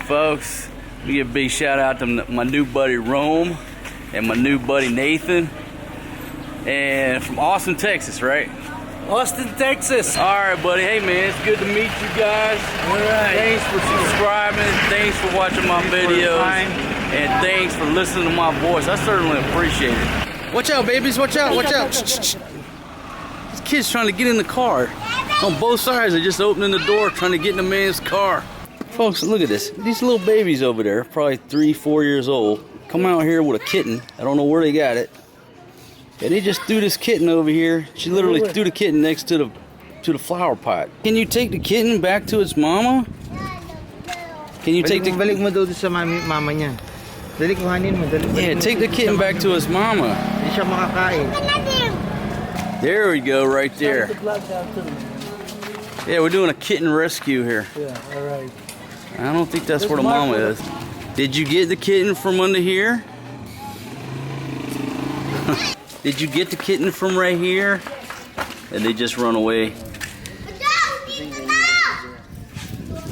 folks. Let me give a big shout out to my new buddy Rome and my new buddy Nathan. And from Austin, Texas, right? Austin, Texas. All right, buddy. Hey, man, it's good to meet you guys. All right. Thanks for subscribing. Thanks for watching my videos. And thanks for listening to my voice. I certainly appreciate it. Watch out, babies. Watch out. Watch out. This kid's trying to get in the car. On both sides, they're just opening the door, trying to get in the man's car. Folks, look at this. These little babies over there, probably 3, 4 years old, come out here with a kitten. I don't know where they got it. And they just threw this kitten over here. She literally threw the kitten next to the flower pot. Can you take the kitten back to its mama? Can you take the... Balik mo doon sa mama niya. Dali kuhanin mo. Yeah, take the kitten back to its mama. Hindi siya makakain. There we go, right there. Yeah, we're doing a kitten rescue here. Yeah, all right. I don't think that's where the mama is. Did you get the kitten from under here? Did you get the kitten from right here? And they just run away.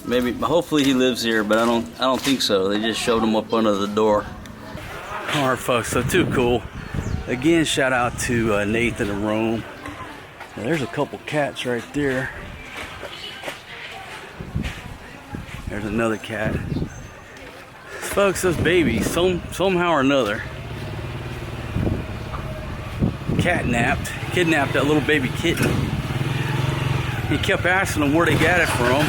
Maybe, hopefully he lives here, but I don't think so. They just shoved him up under the door. All right, folks, so too cool. Again, shout out to Nathan and Rome. Now, there's a couple cats right there. There's another cat. Folks, those babies, somehow or another, kidnapped that little baby kitten. He kept asking them where they got it from.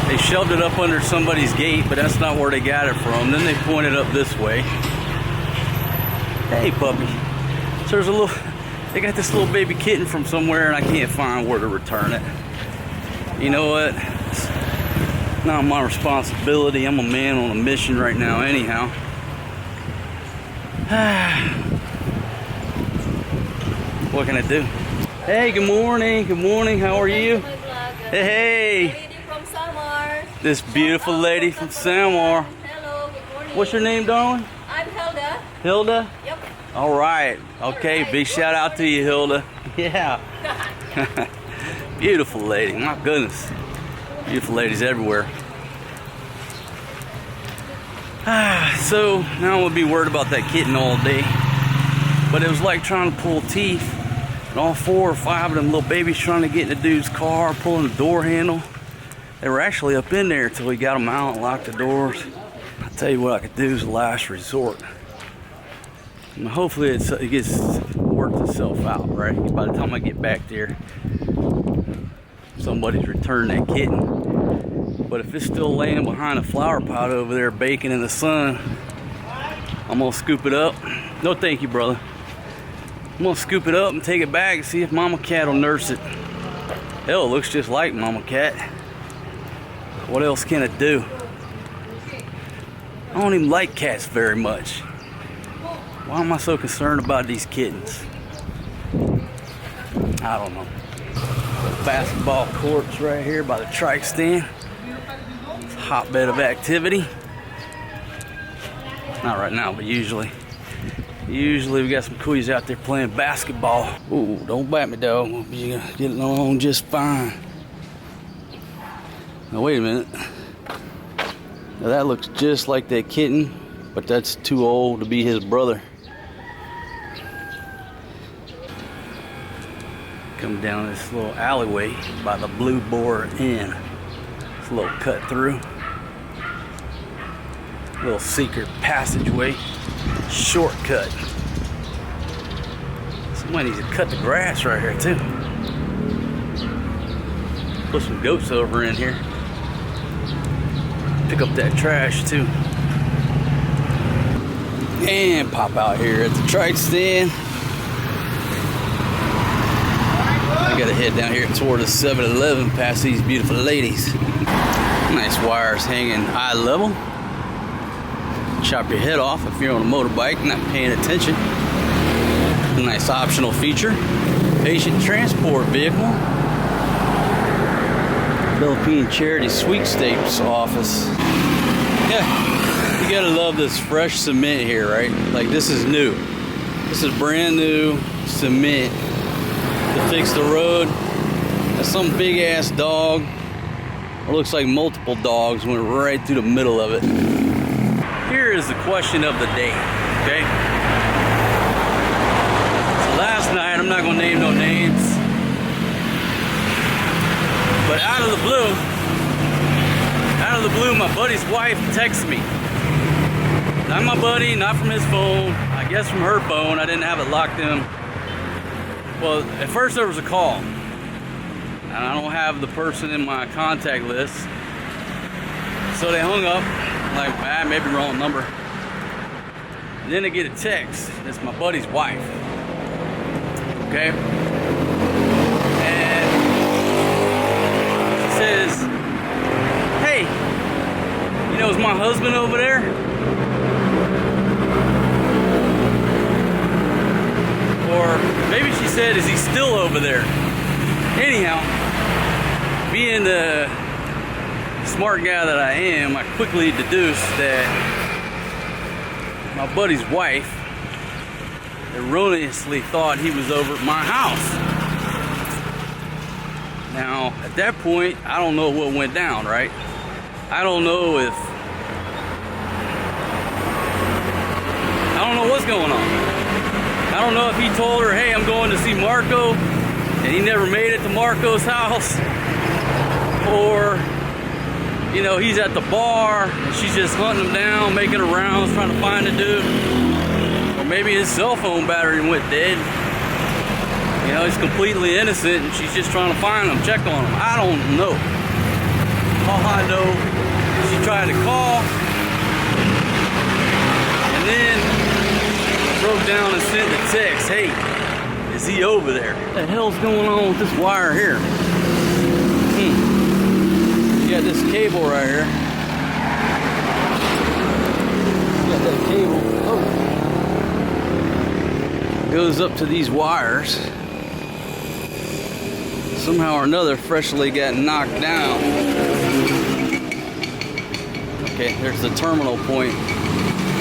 They shoved it up under somebody's gate, but that's not where they got it from. Then they pointed up this way. Hey, puppy. So they got this little baby kitten from somewhere, and I can't find where to return it. You know what? It's not my responsibility. I'm a man on a mission right now, anyhow. What can I do? Hey, good morning. Good morning. How are you? Hey. Lady from Samar. This beautiful lady from Samar. Hello, good morning. What's your name, darling? I'm Hilda. Hilda? Yep. All right. Okay, big shout out to you, Hilda. Yeah. Beautiful lady. My goodness. Beautiful ladies everywhere. So now I'm gonna be worried about that kitten all day. But it was like trying to pull teeth. And all 4 or 5 of them little babies trying to get in the dude's car, pulling the door handle. They were actually up in there until we got them out and locked the doors. I'll tell you what I could do is last resort. And hopefully it gets worked itself out, right? By the time I get back there, somebody's returned that kitten. But if it's still laying behind a flower pot over there baking in the sun, I'm gonna scoop it up. No thank you, brother. I'm gonna scoop it up and take it back and see if Mama Cat will nurse it. Hell, it looks just like Mama Cat. What else can it do? I don't even like cats very much. Why am I so concerned about these kittens? I don't know. Basketball courts right here by the trike stand. It's a hotbed of activity. Not right now, but usually we got some cuys out there playing basketball. Ooh, don't bite me, dog. You're gonna get along just fine. Now wait a minute. Now that looks just like that kitten, but that's too old to be his brother. Come down this little alleyway by the Blue Boar Inn. It's a little cut through. Little secret passageway. Shortcut. Somebody needs to cut the grass right here too. Put some goats over in here. Pick up that trash too. And pop out here at the trike stand. I gotta head down here toward the 7-Eleven past these beautiful ladies. Nice wires hanging eye level. Chop your head off if you're on a motorbike not paying attention. A nice optional feature. Patient transport vehicle. Philippine Charity Sweepstakes office. Yeah, you gotta love this fresh cement here, right? Like this is new. This is brand new cement to fix the road. That's some big ass dog It looks like multiple dogs went right through the middle of it. Here is the question of the day, okay? So last night, I'm not gonna name no names, but out of the blue, my buddy's wife texts me. Not my buddy, not from his phone, I guess from her phone. I didn't have it locked in. Well, at first there was a call, and I don't have the person in my contact list. So they hung up, like, maybe wrong number. And then they get a text. It's my buddy's wife. Okay? And she says, hey, you know, is my husband over there? Or maybe she said, is he still over there? Anyhow, being the smart guy that I am, I quickly deduced that my buddy's wife erroneously thought he was over at my house. Now, at that point, I don't know what went down, right? I don't know what's going on. I don't know if he told her, hey, I'm going to see Marco, and he never made it to Marco's house. Or, you know, he's at the bar, and she's just hunting him down, making rounds, trying to find the dude. Or maybe his cell phone battery went dead. You know, he's completely innocent, and she's just trying to find him, check on him. I don't know. All I know is she tried to call, and then broke down and sent a text, hey, is he over there? What the hell's going on with this wire here? You got this cable right here. You got that cable. Oh. Goes up to these wires. Somehow or another, freshly got knocked down. Okay, there's the terminal point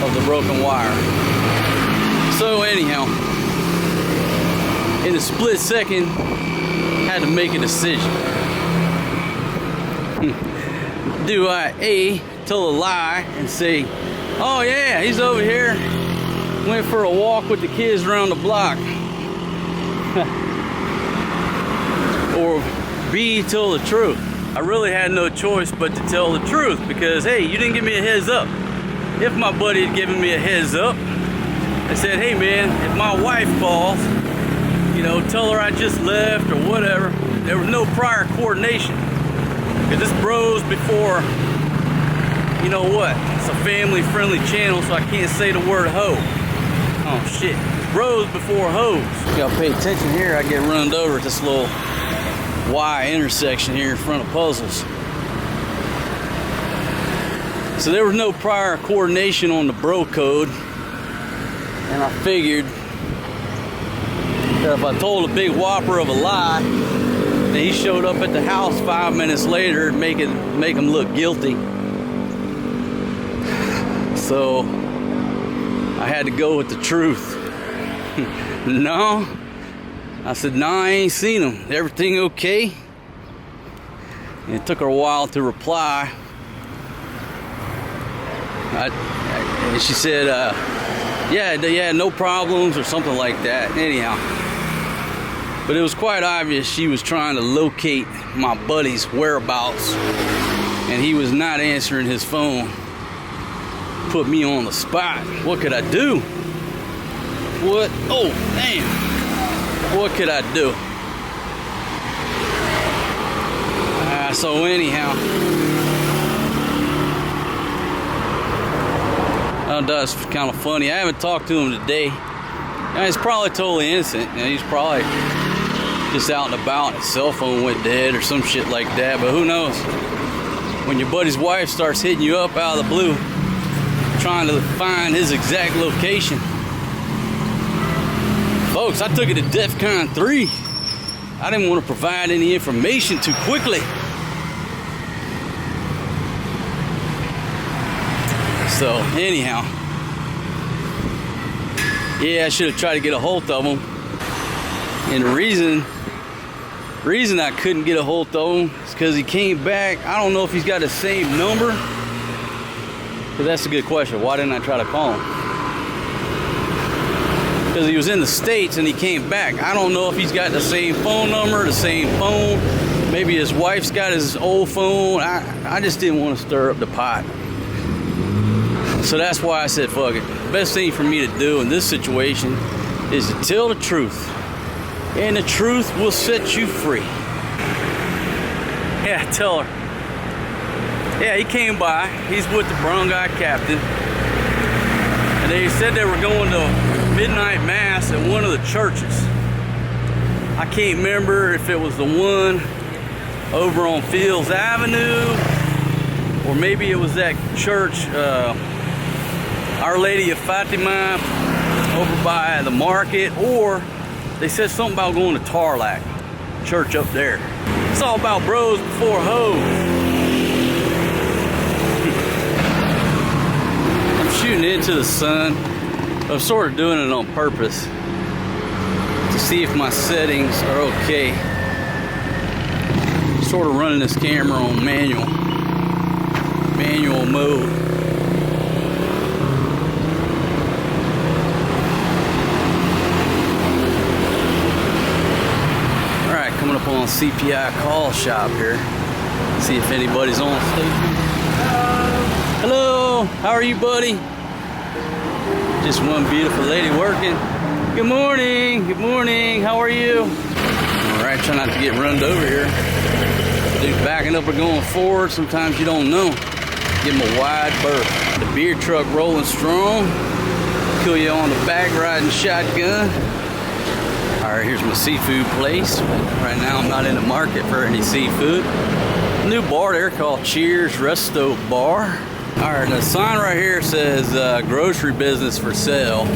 of the broken wire. So anyhow, in a split second, had to make a decision. Do I A, tell a lie and say, oh yeah, he's over here, went for a walk with the kids around the block? Or B, tell the truth? I really had no choice but to tell the truth, because hey, you didn't give me a heads up. If my buddy had given me a heads up, I said, hey man, if my wife calls, you know, tell her I just left or whatever. There was no prior coordination. Because this bros before, you know what? It's a family friendly channel, so I can't say the word hoe. Oh shit. Bros before hoes. You gotta pay attention here. I get run over at this little Y intersection here in front of Puzzles. So there was no prior coordination on the bro code. And I figured that if I told a big whopper of a lie, then he showed up at the house 5 minutes later, make him look guilty. So I had to go with the truth. No. I said, no, I ain't seen him. Everything okay? And it took her a while to reply. And she said, yeah, no problems or something like that. Anyhow, but it was quite obvious she was trying to locate my buddy's whereabouts, and he was not answering his phone. Put me on the spot. What could I do? What? Oh, damn. What could I do? So anyhow, that's kind of funny. I haven't talked to him today. He's probably totally innocent. He's probably just out and about. His cell phone went dead or some shit like that. But who knows? When your buddy's wife starts hitting you up out of the blue, trying to find his exact location. Folks, I took it to DEFCON 3. I didn't want to provide any information too quickly. So anyhow, yeah, I should have tried to get a hold of him. And the reason Reason I couldn't get a hold of him is because he came back. I don't know if he's got the same number. But that's a good question. Why didn't I try to call him? Because he was in the States and he came back. I don't know if he's got the same phone number, the same phone. Maybe his wife's got his old phone. I just didn't want to stir up the pot. So that's why I said, fuck it. The best thing for me to do in this situation is to tell the truth. And the truth will set you free. Yeah, tell her. Yeah, he came by. He's with the brown guy captain. And they said they were going to midnight mass at one of the churches. I can't remember if it was the one over on Fields Avenue, or maybe it was that church, Our Lady of Fatima, over by the market, or they said something about going to Tarlac church up there. It's all about bros before hoes. I'm shooting into the sun. I'm sort of doing it on purpose to see if my settings are okay. Sort of running this camera on manual mode. Alright, coming up on CPI call shop here. See if anybody's on station. Hello, how are you, buddy? Just one beautiful lady working. Good morning, how are you? Alright, try not to get runned over here. Dude, backing up or going forward, sometimes you don't know. Give them a wide berth. The beer truck rolling strong. Kill you on the back riding shotgun. Alright, here's my seafood place. Right now I'm not in the market for any seafood. New bar there called Cheers Resto Bar. Alright, the sign right here says grocery business for sale.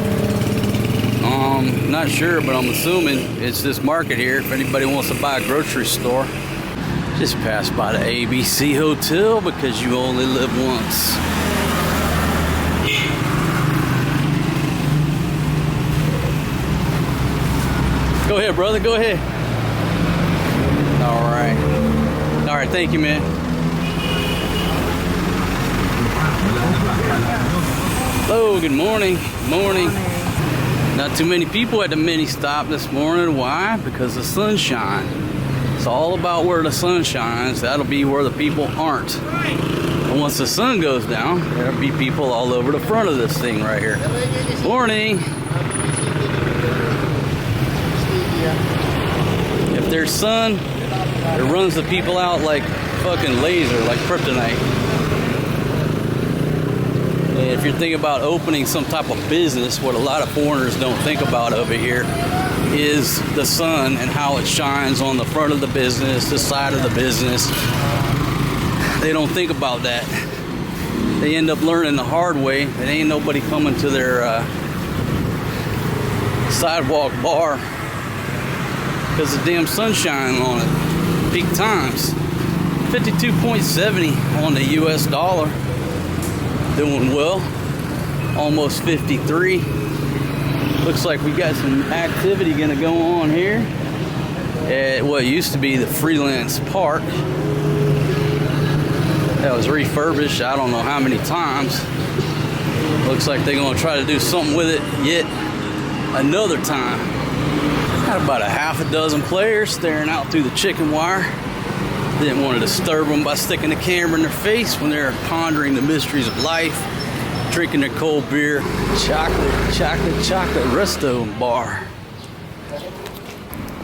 Not sure, but I'm assuming it's this market here if anybody wants to buy a grocery store. Just passed by the ABC Hotel because you only live once. Go ahead, brother, go ahead. Alright. Alright, thank you, man. Hello, good morning. Good morning. Not too many people at the mini stop this morning. Why? Because the sunshine. It's all about where the sun shines. That'll be where the people aren't. And once the sun goes down, there'll be people all over the front of this thing right here. Morning. If there's sun, it runs the people out like fucking laser, like kryptonite. And if you're thinking about opening some type of business, what a lot of foreigners don't think about over here is the sun and how it shines on the front of the business, the side of the business. They don't think about that. They end up learning the hard way. There ain't nobody coming to their sidewalk bar because the damn sunshine on it. Peak times 52.70 on the US dollar. Doing well. Almost 53. Looks like we got some activity gonna go on here at what used to be the Freelance Park. That was refurbished I don't know how many times. Looks like they're gonna try to do something with it yet another time. Got about a half a dozen players staring out through the chicken wire. Didn't want to disturb them by sticking the camera in their face when they're pondering the mysteries of life, drinking their cold beer. Chocolate resto bar.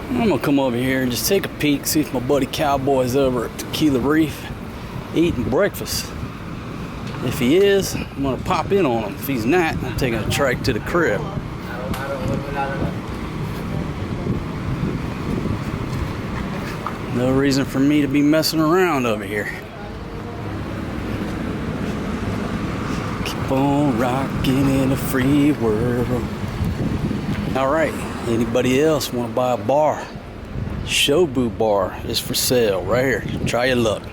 I'm gonna come over here and just take a peek, see if my buddy Cowboy's over at Tequila Reef eating breakfast. If he is, I'm gonna pop in on him. If he's not, I'm taking a trike to the crib. No reason for me to be messing around over here. Keep on rocking in a free world. Alright, anybody else want to buy a bar? Shobu Bar is for sale right here. Try your luck.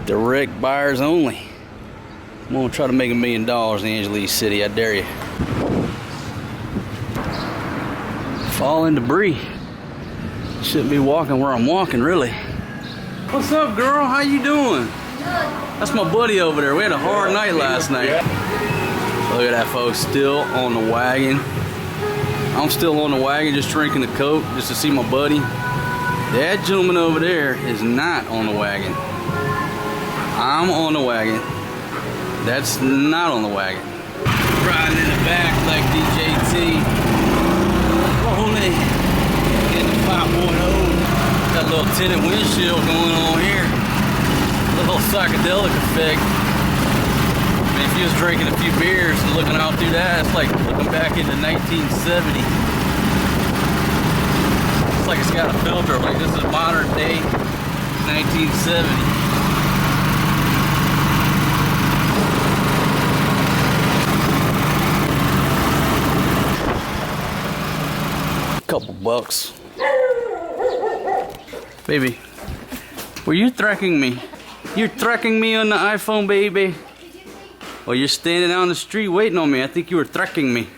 Direct buyers only. I'm gonna try to make $1 million in Angeles City, I dare you. Falling debris. Shouldn't be walking where I'm walking, really. What's up, girl? How you doing? That's my buddy over there. We had a hard night last night. Look at that, folks. Still on the wagon. I'm still on the wagon, just drinking the Coke, just to see my buddy. That gentleman over there is not on the wagon. I'm on the wagon. That's not on the wagon. Riding in the back like DJT. Rolling in the 5.0. Got a little tinted windshield going on here. A little psychedelic effect. I mean, if you was drinking a few beers and looking out through that, it's like looking back into 1970. It's like it's got a filter, like this is modern day 1970. Couple bucks. Baby, were you tracking me? You're tracking me on the iPhone, baby. Well, you're standing out on the street waiting on me. I think you were tracking me.